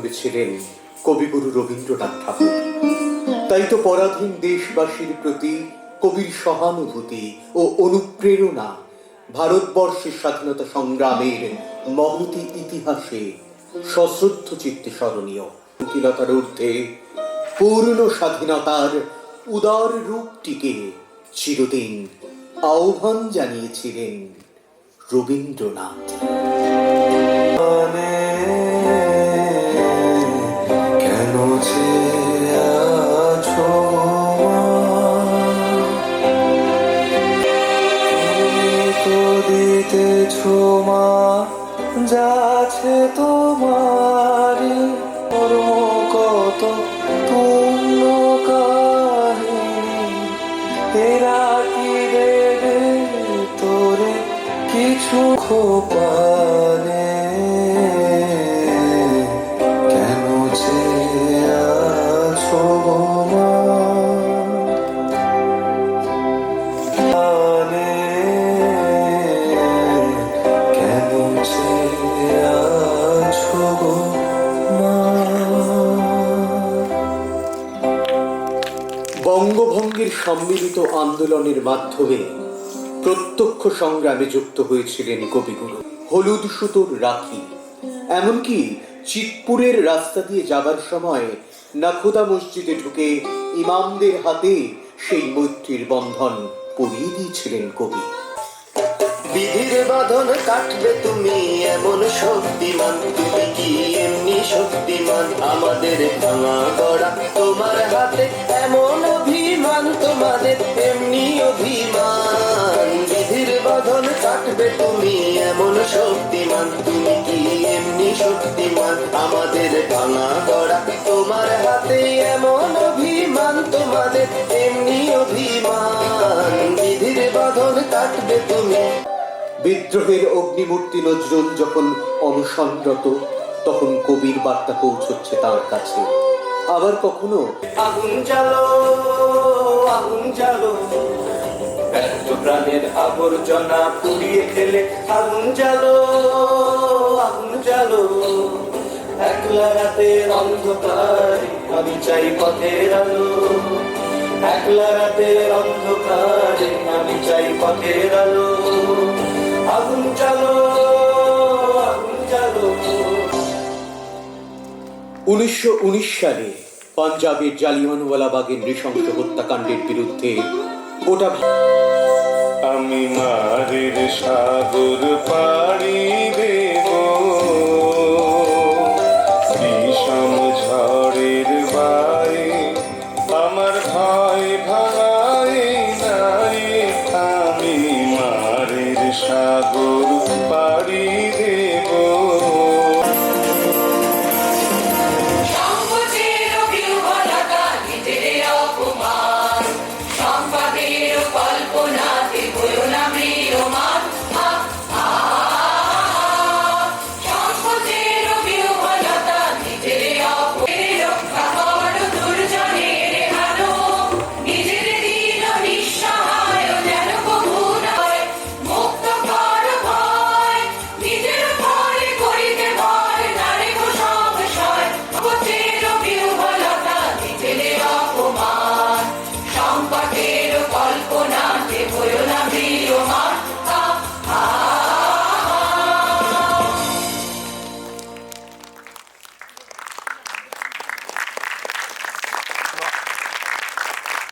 অবলম্বে ছিলেন কবিগুরু রবীন্দ্রনাথ ঠাকুর। তাই তো পরাধীন দেশবাসীর প্রতি কবির সহানুভূতি ও অনুপ্রেরণা ভারতবর্ষের স্বাধীনতা সংগ্রামের মহতি ইতিহাসে সশ্রদ্ধ চিত্তে স্মরণীয়। কুটিলতার ঊর্ধ্বে পূর্ণ স্বাধীনতার উদার রূপটিকে চিরদিন আহ্বান জানিয়েছিলেন রবীন্দ্রনাথ। কেন দিতেছ মা যাচ্ছে তোমারি কত পূর্ণ কাহিনী, এরা কি দেবে তোরে কিছু খোপানে? কেন চেয়ে আছো মা? বঙ্গভঙ্গের সম্মিলিত আন্দোলনের মাধ্যমে প্রত্যক্ষ সংগ্রামে যুক্ত হয়েছিলেন কবিগুরু। হলুদ সুতোর রাখি, এমনকি চিতপুরের রাস্তা দিয়ে যাবার সময় নাখোদা মসজিদে ঢুকে ইমামদের হাতে সেই মৈত্রীর বন্ধন পরিয়ে দিয়েছিলেন কবি। বিধির বাঁধন কাটবে তুমি এমন শক্তিমান, তুমি কি এমনি শক্তিমান? আমাদের ভাঙা গড়া তোমার হাতে এমন অভিমান, তোমাদের এমনি অভিমান। বিধির বাঁধন কাটবে তুমি এমন শক্তিমান, তুমি কি এমনি শক্তিমান? আমাদের ভাঙা গড়া তোমার হাতে এমন অভিমান, তোমাদের এমনি অভিমান। বিধির বাঁধন কাটবে তুমি। বিদ্রোহের অগ্নিমূর্তি নজরুল যখন অনশনরত, তখন কবির বার্তা পৌঁছচ্ছে তার কাছে। আবার কখনো আগুন জ্বালো, আগুন জ্বালো, ব্যর্থ প্রাণের আবর্জনা পুড়িয়ে ফেলে। আগুন জ্বালো, আগুন জ্বালো, একলা রাতের অন্ধকার আমি চাই পথের আলো। একলা রাতের অন্ধকার আমি চাই পথের আলো। আগুন জ্বালো, আগুন জ্বালো। 1919 সালে পাঞ্জাবের জালিয়ানওয়ালাবাগের নৃশংস হত্যাকাণ্ডের বিরুদ্ধে গোটা আমি মারের সাগর পাড়ি দেব, বিষম ঝড়ের বায়ে আমার ভয় ভাঙাই নাই। আমি মারের সাগর পাড়ি দেব।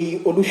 এই অনুষ্ঠান